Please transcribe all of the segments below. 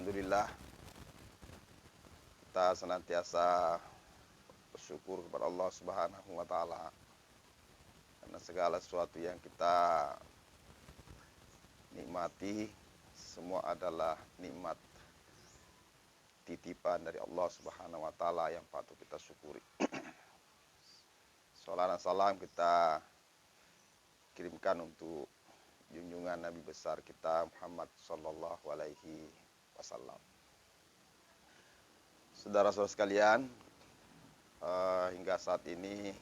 Alhamdulillah, kita senantiasa bersyukur kepada Allah Subhanahu wa taala karena segala sesuatu yang kita nikmati semua adalah nikmat titipan dari Allah Subhanahu wa taala yang patut kita syukuri. Salawat dan salam kita kirimkan untuk junjungan Nabi besar kita Muhammad sallallahu alaihi wasallam. Saudara-saudara sekalian, hingga saat ini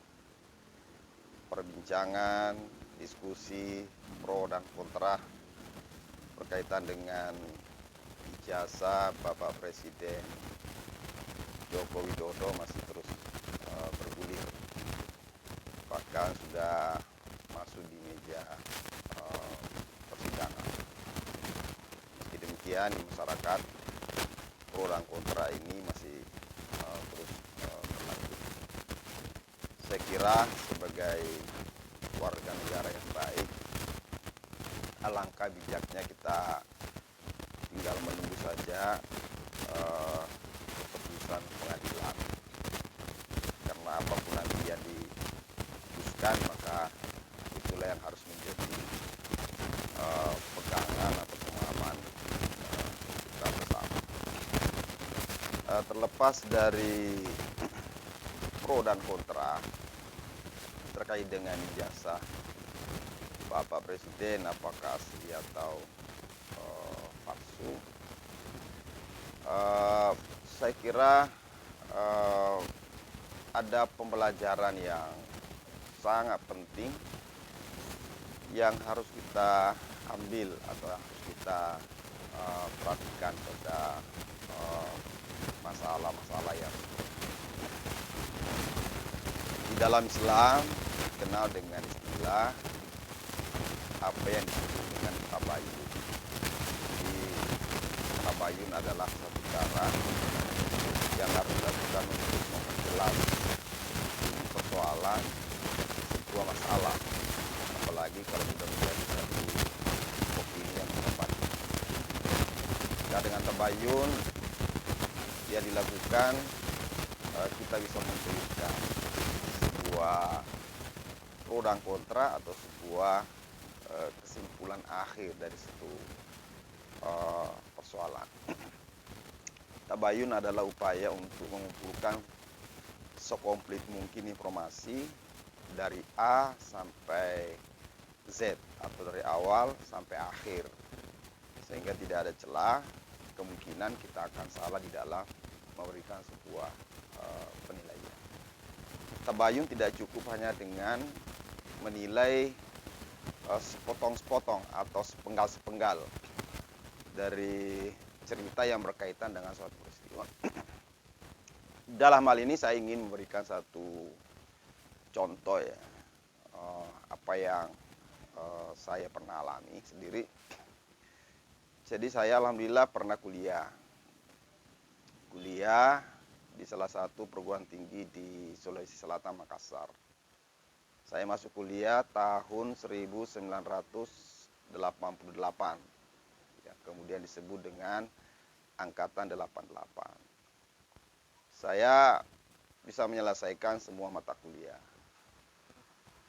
perbincangan, diskusi pro dan kontra berkaitan dengan ijazah Bapak Presiden Joko Widodo masih terus bergulir. Bahkan sudah masuk di meja persidangan. Meski demikian, di masyarakat pro dan kontra ini masih terus berlanjut. Saya kira sebagai warga negara yang baik, alangkah bijaknya kita tinggal menunggu saja keputusan pengadilan. Karena apapun nanti yang diputuskan, maka itulah yang harus menjadi pegangan atau pemahaman kita bersama. Terlepas dari pro dan kontra terkait dengan ijazah Bapak Presiden, apakah asli atau palsu, saya kira ada pembelajaran yang sangat penting yang harus kita ambil atau harus kita perhatikan pada masalah-masalah yang di dalam Islam dikenal dengan istilah apa yang disebut dengan tabayun. Jadi tabayun adalah satu cara yang harus dilakukan untuk memperjelas persoalan sebuah masalah, apalagi kalau sudah menjadi satu opini yang pendapat. Nah, dengan tabayun yang dilakukan, kita bisa mentuliskan sebuah pro dan kontra atau sebuah kesimpulan akhir dari satu persoalan. Tabayun adalah upaya untuk mengumpulkan sekomplit mungkin informasi dari A sampai Z atau dari awal sampai akhir, sehingga tidak ada celah kemungkinan kita akan salah di dalam memberikan sebuah penilaian. Tabayun tidak cukup hanya dengan menilai sepotong-sepotong atau sepenggal-sepenggal dari cerita yang berkaitan dengan suatu peristiwa. Dalam hal ini saya ingin memberikan satu contoh ya, apa yang saya pernah alami sendiri. Jadi saya alhamdulillah pernah kuliah di salah satu perguruan tinggi di Sulawesi Selatan, Makassar. Saya masuk kuliah tahun 1988, ya, kemudian disebut dengan Angkatan 88. Saya bisa menyelesaikan semua mata kuliah.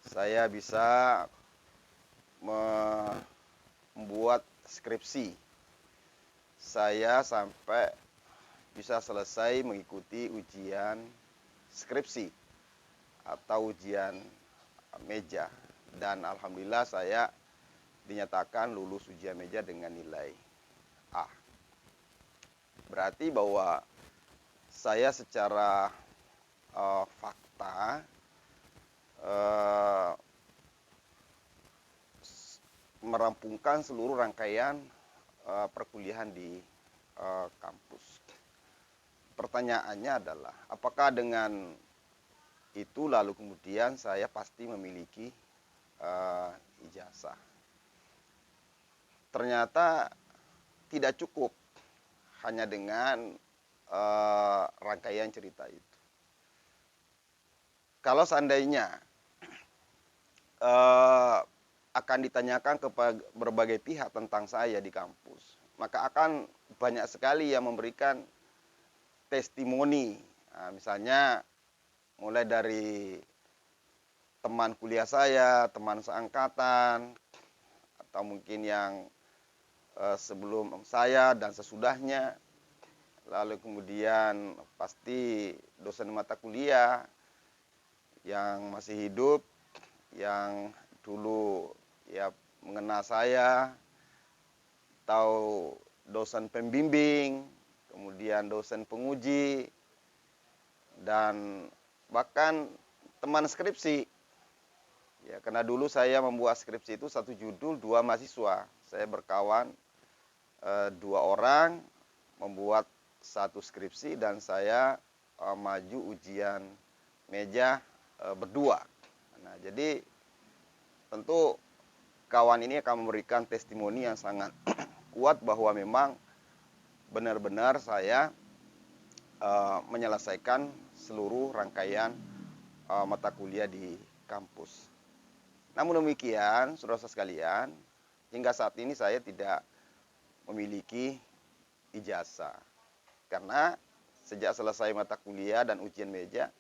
Saya bisa membuat skripsi. Saya sampai bisa selesai mengikuti ujian skripsi atau ujian meja, dan alhamdulillah saya dinyatakan lulus ujian meja dengan nilai A. Berarti bahwa saya secara fakta merampungkan seluruh rangkaian perkuliahan di kampus. Pertanyaannya adalah, apakah dengan itu lalu kemudian saya pasti memiliki ijazah? Ternyata tidak cukup hanya dengan rangkaian cerita itu. Kalau seandainya akan ditanyakan kepada berbagai pihak tentang saya di kampus, maka akan banyak sekali yang memberikan testimoni. Nah, misalnya mulai dari teman kuliah saya, teman seangkatan, atau mungkin yang sebelum saya dan sesudahnya. Lalu kemudian pasti dosen mata kuliah yang masih hidup, yang dulu ya mengenal saya, atau dosen pembimbing, kemudian dosen penguji, dan bahkan teman skripsi. Ya, karena dulu saya membuat skripsi itu satu judul, 2 mahasiswa. Saya berkawan 2 orang membuat satu skripsi dan saya maju ujian meja berdua. Nah, jadi tentu kawan ini akan memberikan testimoni yang sangat kuat bahwa memang benar-benar saya menyelesaikan seluruh rangkaian mata kuliah di kampus. Namun demikian, saudara sekalian, hingga saat ini saya tidak memiliki ijazah. Karena sejak selesai mata kuliah dan ujian meja,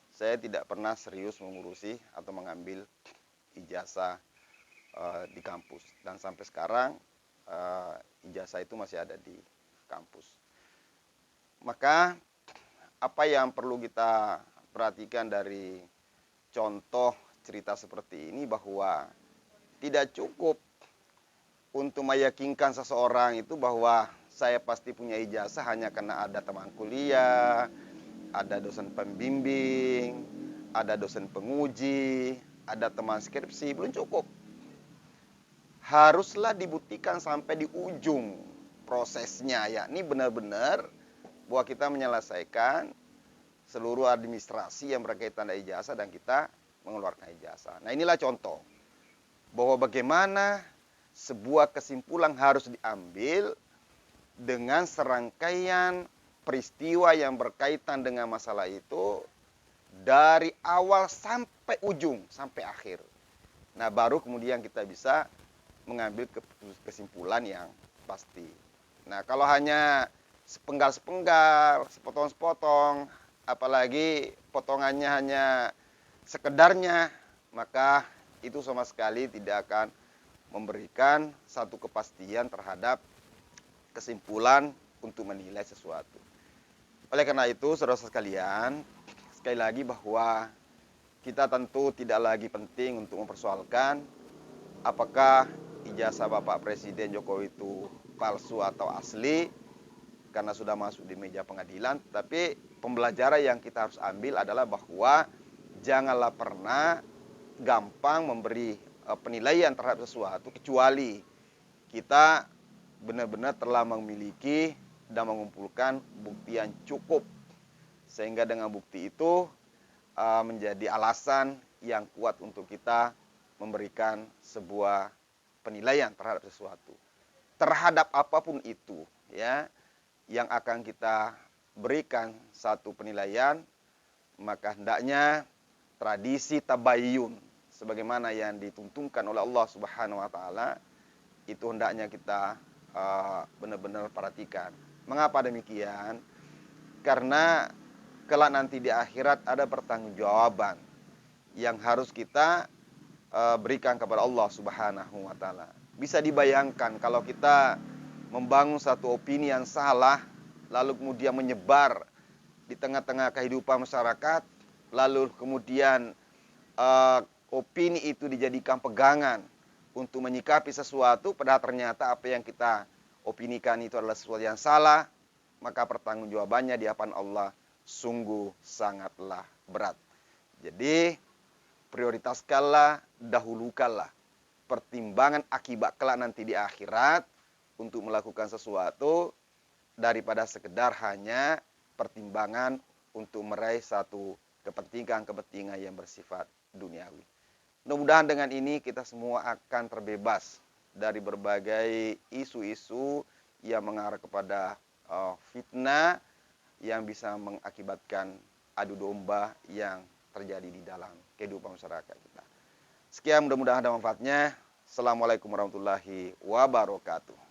saya tidak pernah serius mengurusi atau mengambil ijazah di kampus. Dan sampai sekarang ijazah itu masih ada di kampus. Maka apa yang perlu kita perhatikan dari contoh cerita seperti ini, bahwa tidak cukup untuk meyakinkan seseorang itu bahwa saya pasti punya ijazah hanya karena ada teman kuliah, ada dosen pembimbing, ada dosen penguji, ada teman skripsi. Belum cukup. Haruslah dibuktikan sampai di ujung prosesnya, yakni benar-benar bahwa kita menyelesaikan seluruh administrasi yang berkaitan dengan ijazah dan kita mengeluarkan ijazah. Nah, inilah contoh bahwa bagaimana sebuah kesimpulan harus diambil dengan serangkaian peristiwa yang berkaitan dengan masalah itu dari awal sampai ujung, sampai akhir. Nah, baru kemudian kita bisa mengambil kesimpulan yang pasti. Nah, kalau hanya sepenggal-sepenggal, sepotong-sepotong, apalagi potongannya hanya sekedarnya, maka itu sama sekali tidak akan memberikan satu kepastian terhadap kesimpulan untuk menilai sesuatu. Oleh karena itu, saudara sekalian, sekali lagi bahwa kita tentu tidak lagi penting untuk mempersoalkan apakah ijazah Bapak Presiden Jokowi itu palsu atau asli, karena sudah masuk di meja pengadilan. Tapi pembelajaran yang kita harus ambil adalah bahwa janganlah pernah gampang memberi penilaian terhadap sesuatu kecuali kita benar-benar telah memiliki dan mengumpulkan bukti yang cukup, sehingga dengan bukti itu menjadi alasan yang kuat untuk kita memberikan sebuah penilaian terhadap sesuatu. Terhadap apapun itu, ya, yang akan kita berikan satu penilaian, maka hendaknya tradisi tabayyun sebagaimana yang dituntunkan oleh Allah Subhanahu wa taala itu hendaknya kita benar-benar perhatikan. Mengapa demikian? Karena kelak nanti di akhirat ada pertanggungjawaban yang harus kita berikan kepada Allah Subhanahu wa taala. Bisa dibayangkan kalau kita membangun satu opini yang salah lalu kemudian menyebar di tengah-tengah kehidupan masyarakat, lalu kemudian opini itu dijadikan pegangan untuk menyikapi sesuatu, padahal ternyata apa yang kita opinikan itu adalah sesuatu yang salah, maka pertanggungjawabannya di hadapan Allah sungguh sangatlah berat. Jadi prioritaskanlah, dahulukanlah pertimbangan akibat kelak nanti di akhirat untuk melakukan sesuatu daripada sekedar hanya pertimbangan untuk meraih satu kepentingan-kepentingan yang bersifat duniawi. Mudah-mudahan dengan ini kita semua akan terbebas dari berbagai isu-isu yang mengarah kepada fitnah yang bisa mengakibatkan adu domba yang terjadi di dalam kehidupan masyarakat kita. Sekian, mudah-mudahan ada manfaatnya. Assalamualaikum warahmatullahi wabarakatuh.